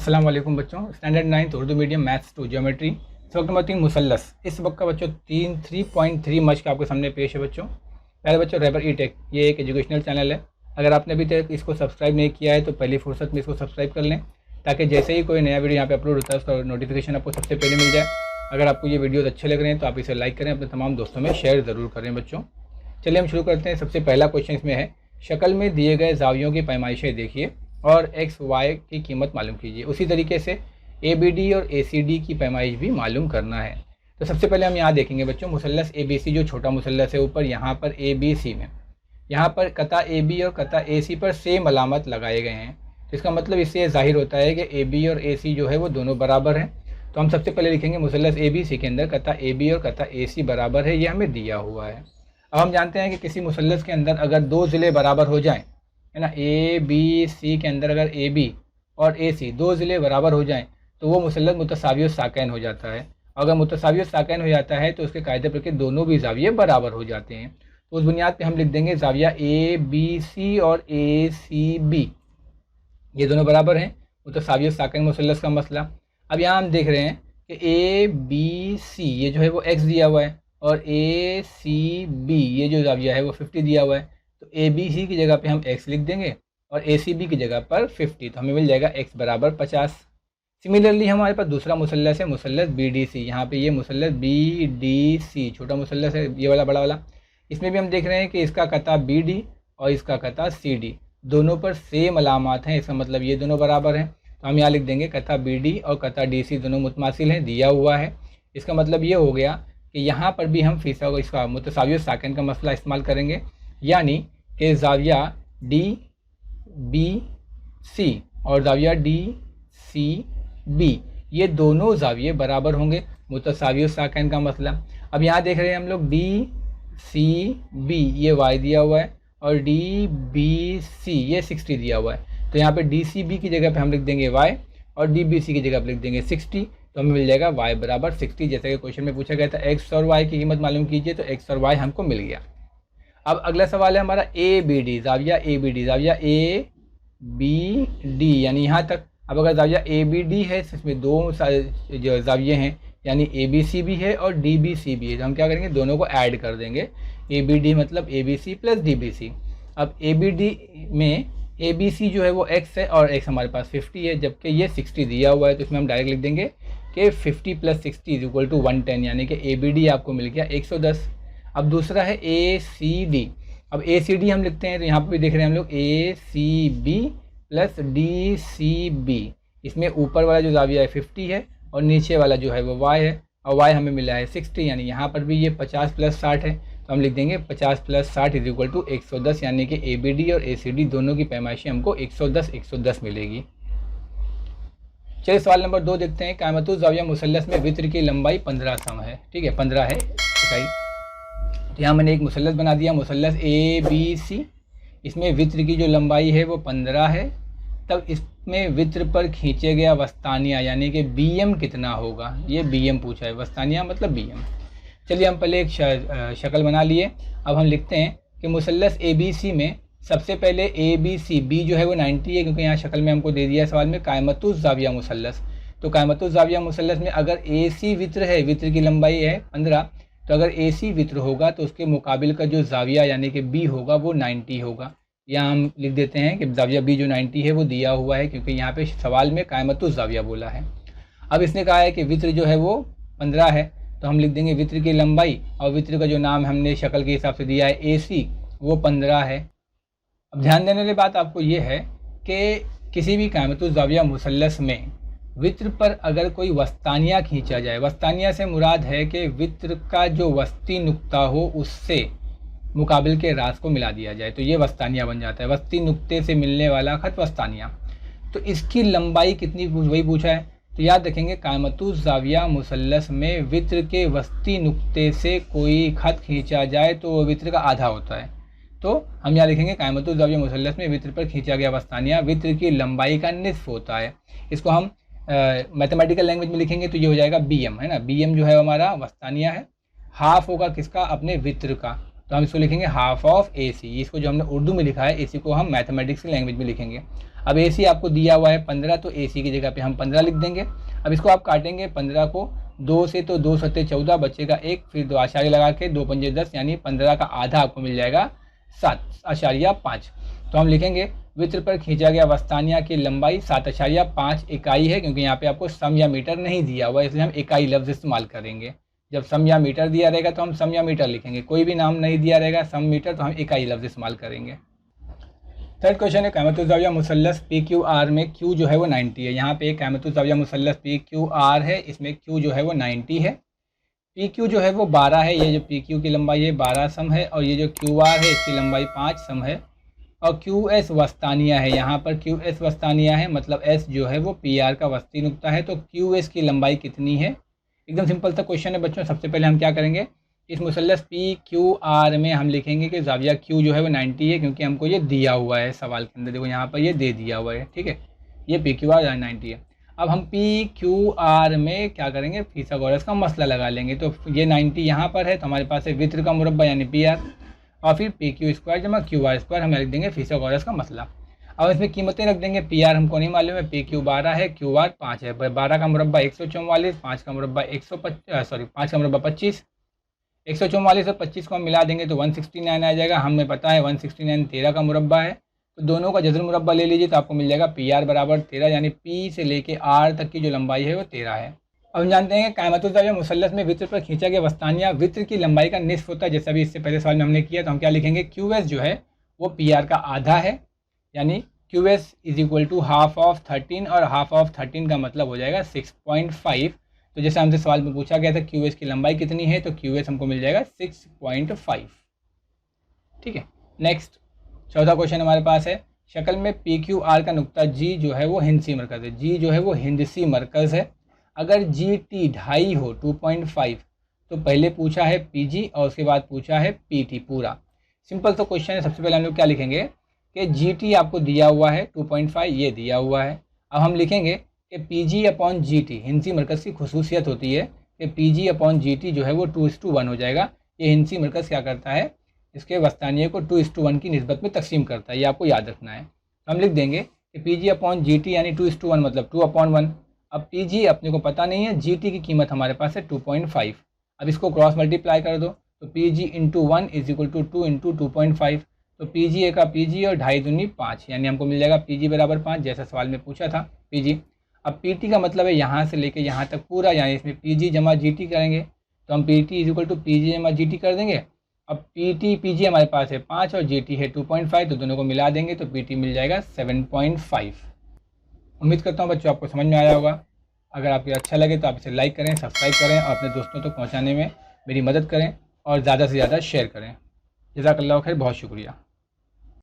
अस्सलाम वालेकुम बच्चों। Standard 9 Urdu medium maths 2 geometry सबक नंबर 3 मुसल्लस। इस सबक का बच्चों 3.3 मश का आपके सामने पेश है बच्चों। पहले बच्चों रहबर ई टेक, ये एक एजुकेशनल चैनल है। अगर आपने अभी तक इसको सब्सक्राइब नहीं किया है तो पहली फुर्सत में इसको सब्सक्राइब कर लें, ताकि जैसे ही कोई नया वीडियो यहाँ पे अपलोड होता है उसका नोटिफिकेशन आपको सबसे पहले मिल जाए। अगर आपको ये वीडियोज़ अच्छे लग रहे हैं तो आप इसे लाइक करें, अपने तमाम दोस्तों में शेयर ज़रूर करें बच्चों। चलिए हम शुरू करते हैं। सबसे पहला क्वेश्चन इसमें है, शक्ल में दिए गए जावियों की पैमाइशें देखिए और एक्स वाई की कीमत मालूम कीजिए। उसी तरीके से ए बी डी और ए सी डी की पैमाइश भी मालूम करना है। तो सबसे पहले हम यहाँ देखेंगे बच्चों, मुसल्लस ए बी सी जो छोटा मुसल्लस है ऊपर यहाँ पर ए बी सी में, यहाँ पर कता ए बी और कता ए सी पर सेम अलामत लगाए गए हैं। तो इसका मतलब इससे जाहिर होता है कि ए बी और ए सी जो है वो दोनों बराबर हैं। तो हम सबसे पहले लिखेंगे मुसल्लस ए बी सी के अंदर कता ए बी और कता ए सी बराबर है, ये हमें दिया हुआ है। अब हम जानते हैं कि किसी मुसल्लस के अंदर अगर दो ज़िले बराबर हो जाएं, है ना, ए बी सी के अंदर अगर ए बी और ए सी दो ज़िले बराबर हो जाएं तो वो मुसल्लस मुतसावियुस साकैन हो जाता है। अगर मुतसावियुस साकैन हो जाता है तो उसके कायदे पर के दोनों भी ज़ाविये बराबर हो जाते हैं। तो उस बुनियाद पे हम लिख देंगे ज़ाविया ए बी सी और ए सी बी ये दोनों बराबर हैं, मुतसावियुस साकैन मुसल्लस का मसला। अब यहाँ हम देख रहे हैं कि ए बी सी ये जो है वो एक्स दिया हुआ है और ए सी बी ये जो ज़ाविया है वो 50 दिया हुआ है। तो ए बी सी की जगह पे हम x लिख देंगे और ए सी बी की जगह पर 50, तो हमें मिल जाएगा x बराबर 50। सिमिलरली हमारे पास दूसरा मुसल्लस है, मुसल्लस बी डी सी। यहाँ पे ये मुसल्लस बी डी सी छोटा मुसल्लस है, ये वाला बड़ा वाला। इसमें भी हम देख रहे हैं कि इसका कता बी डी और इसका कता सी डी दोनों पर सेम अलामात हैं, इसका मतलब ये दोनों बराबर हैं। तो हम यहाँ लिख देंगे कता बी डी और कता डी सी दोनों मुतमासिल हैं, दिया हुआ है। इसका मतलब ये हो गया कि यहाँ पर भी हम फीसा इसका मुतसावियुस साकैन का मसला इस्तेमाल करेंगे, यानी कि ज़ाविया डी बी सी और ज़ाविया डी सी बी ये दोनों ज़ाविये बराबर होंगे, मुतसावियुस साकैन का मसला। अब यहाँ देख रहे हैं हम लोग डी सी बी ये y दिया हुआ है और डी बी सी ये 60 दिया हुआ है। तो यहाँ पे डी सी बी की जगह पे हम लिख देंगे y और डी बी सी की जगह पे लिख देंगे 60, तो हमें मिल जाएगा y बराबर 60। जैसे कि क्वेश्चन में पूछा गया था x और y की कीमत मालूम कीजिए, तो x और y हमको मिल गया। अब अगला सवाल है हमारा ए बी डी, ज़ाविया ए बी डी, ज़ाविया ए बी डी यानी यहाँ तक। अब अगर ज़ाविया ए बी डी है तो इसमें दो जो ज़ाविये हैं यानी ए बी सी भी है और डी बी सी भी है, तो हम क्या करेंगे दोनों को ऐड कर देंगे। ए बी डी मतलब A B C plus D B C. अब ए बी डी में ए बी सी जो है वो x है और x हमारे पास 50 है, जबकि ये 60 दिया हुआ है। तो इसमें हम डायरेक्ट लिख देंगे कि 50 प्लस 60 इज इक्वल टू 110, यानी कि ए बी डी आपको मिल गया 110। अब दूसरा है ए सी डी। अब ए सी डी हम लिखते हैं तो यहाँ पर भी देख रहे हैं हम लोग A C B plus D C B. इसमें ऊपर वाला जो ज़ाविया है 50 है और नीचे वाला जो है वो y है और y हमें मिला है 60, यानी यहाँ पर भी ये 50 प्लस 60 है। तो हम लिख देंगे 50 प्लस 60 इज इक्वल टू 110, यानी कि ए बी डी और ए सी डी दोनों की पैमाइशी हमको 110 मिलेगी। चलिए सवाल नंबर 2 देखते हैं। कायमतुज़ ज़ाविया मुसल्लस में वित्र की लंबाई 15 सम है, ठीक है 15 है इकाई। तो यहाँ मैंने एक मुसल्लस बना दिया, मुसल्लस ए बी सी। इसमें वित्र की जो लंबाई है वो 15 है। तब इसमें वित्र पर खींचे गया वस्तानिया यानी कि बी एम कितना होगा, ये बी एम पूछा है, वस्तानिया मतलब बी एम। चलिए हम पहले एक शक्ल बना लिए। अब हम लिखते हैं कि मुसल्लस ए बी सी में सबसे पहले ए बी सी, बी जो है वो 90 है क्योंकि यहाँ शक्ल में हमको दे दिया है सवाल में कायमतुज़ ज़ाविया मुसल्लस। तो कायमतुज़ ज़ाविया मुसल्लस में अगर ए सी वित्र है, वित्र की लंबाई है 15, तो अगर ए सी वित्र होगा तो उसके मुकाबिल का जो ज़ाविया यानी कि बी होगा वो 90 होगा। यहाँ हम लिख देते हैं कि ज़ाविया बी जो 90 है वो दिया हुआ है, क्योंकि यहाँ पे सवाल में कायमतुज़ ज़ाविया बोला है। अब इसने कहा है कि वित्र जो है वो 15 है, तो हम लिख देंगे वित्र की लंबाई और वित्र का जो नाम हमने शक्ल के हिसाब से दिया है ए सी वो 15 है। अब ध्यान देने वाली बात आपको ये है कि किसी भी कायमतुज़ ज़ाविया मुसल्लस में वित्र पर अगर कोई वस्तानिया खींचा जाए, वस्तानिया से मुराद है कि वित्र का जो वस्ती नुक्ता हो उससे मुकाबिल के रास को मिला दिया जाए, तो ये वस्तानिया बन जाता है। वस्ती नुक्ते से मिलने वाला खत वस्तानिया। तो इसकी लंबाई कितनी वही पूछा है। तो याद रखेंगे कायमतुज़ ज़ाविया मुसल्लस में वित्र के वस्ती नुक्ते से कोई खत खींचा जाए तो वो वित्र का आधा होता है। तो हम यहाँ लिखेंगे कायमतुज़ ज़ाविया मुसल्लस में वित्र पर खींचा गया वस्तानिया वित्र की लंबाई का निस्फ होता है। इसको हम मैथमेटिकल लैंग्वेज में लिखेंगे तो ये हो जाएगा बी एम, है ना। बी एम जो है हमारा वस्तानिया है, हाफ होगा किसका, अपने वित्र का, तो हम इसको लिखेंगे हाफ ऑफ AC। इसको जो हमने उर्दू में लिखा है AC को हम मैथमेटिक्स की लैंग्वेज में लिखेंगे। अब AC आपको दिया हुआ है 15, तो AC की जगह पे हम 15 लिख देंगे। अब इसको आप काटेंगे 15 को 2 से, तो 2 सत्ते 14, बचेगा 1, फिर 2 आशार्य लगा के 2 पंजे 10, यानी 15 का आधा आपको मिल जाएगा 7.5। तो हम लिखेंगे वृत्त पर खींचा गया वस्तानिया की लंबाई 7.5 इकाई है, क्योंकि यहाँ पे आपको सम या मीटर नहीं दिया हुआ है, इसलिए हम इकाई लफ्ज़ इस्तेमाल करेंगे। जब सम या मीटर दिया रहेगा तो हम सम या मीटर लिखेंगे, कोई भी नाम नहीं दिया रहेगा सम मीटर तो हम इकाई लफ्ज़ इस्तेमाल करेंगे। थर्ड क्वेश्चन है क़यामतुज़्ज़ाविया मुसल्लस PQR में Q जो है वो 90 है। यहाँ पे क़यामतुज़्ज़ाविया मुसल्लस PQR है, इसमें Q जो है वो 90 है। PQ जो है वो 12 है, ये जो PQ की लंबाई है 12 सम है, और ये जो QR है इसकी लंबाई 5 सम है। और QS वस्तानिया है, यहाँ पर QS वस्तानिया है, मतलब S जो है वो PR का वस्ती नुक्ता है, तो QS की लंबाई कितनी है। एकदम सिंपल सा क्वेश्चन है बच्चों। सबसे पहले हम क्या करेंगे, इस मुसल्लस PQR में हम लिखेंगे कि ज़ाविया Q जो है वो 90 है, क्योंकि हमको ये दिया हुआ है सवाल के अंदर, देखो यहाँ पर ये दे दिया हुआ है, ठीक है, ये PQR 90 है। अब हम PQR में क्या करेंगे, फिथागोरस का मसला लगा लेंगे। तो ये 90 यहाँ पर है, तो हमारे पास है वित्र का मुरब्बा यानी PR, और फिर PQ² जमा QR² हम लिख देंगे फिथागोरस का मसला। अब इसमें कीमतें रख देंगे। PR हमको नहीं मालूम है, PQ 12 है, QR 5 है। 12 का मुरब्बा 144, 5 का मुरब्बा 5 का मुरब्बा 25, 144 और 25 को हम मिला देंगे तो 169 आ जाएगा। हमें पता है 169 13 का मुरब्बा है, तो दोनों का जज़र मुरब्बा ले लीजिए तो आपको मिल जाएगा PR बराबर 13, यानी P से लेके R तक की जो लंबाई है वो 13 है। अब हम जानते हैं कि क़यामतुज़्ज़ाविया मुसल्लस में वित्र पर खींचा गया वस्तानिया वित्र की लंबाई का निस्फ होता है, जैसा भी इससे पहले सवाल में हमने किया। तो हम क्या लिखेंगे, QS जो है वो PR का आधा है, यानी QS is equal to half of 13, और हाफ ऑफ 13 का मतलब हो जाएगा 6.5। तो जैसे हमसे सवाल में पूछा गया था QS की लंबाई कितनी है, तो QS हमको मिल जाएगा 6.5। ठीक है, नेक्स्ट चौथा क्वेश्चन हमारे पास है, शक्ल में PQR का नुक्ता G जो है वो हिंदसी मरकज़ है। G जो है वो हिंदसी मरकज़ है। अगर GT 2.5 हो 2.5, तो पहले पूछा है PG और उसके बाद पूछा है PT पूरा। सिंपल सा क्वेश्चन है। सबसे पहले हम लोग क्या लिखेंगे कि GT आपको दिया हुआ है 2.5, ये दिया हुआ है। अब हम लिखेंगे कि PG/GT हिंदसी मरकज़ की खुसूसियत होती है कि PG/GT जो है वो 2:1 हो जाएगा। ये हिंदसी मरकज़ क्या करता है, इसके वस्तानिये को 2:1 की निस्बत में तकसीम करता है, ये आपको याद रखना है। हम लिख देंगे कि PG/GT यानी 2:1 मतलब 2/1। अब PG अपने को पता नहीं है, GT की कीमत हमारे पास है 2.5। अब इसको क्रॉस मल्टीप्लाई कर दो तो PG × 1 = 2 × 2.5। तो PG का PG और 2.5 दूनी 5, यानी हमको मिल जाएगा PG बराबर 5, जैसा सवाल में पूछा था PG। अब PT का मतलब है यहाँ से लेके यहाँ तक पूरा, यानी इसमें PG जमा GT करेंगे तो हम PT = PG जमा GT कर देंगे। अब PG हमारे पास है 5 और GT है 2.5, तो दोनों को मिला देंगे तो PT मिल जाएगा 7.5। उम्मीद करता हूँ बच्चों आपको समझ में आया होगा। अगर आपको अच्छा लगे तो आप इसे लाइक करें, सब्सक्राइब करें और अपने दोस्तों तक पहुँचाने में मेरी मदद करें और ज़्यादा से ज़्यादा शेयर करें। जज़ाकल्लाह खैर, बहुत शुक्रिया।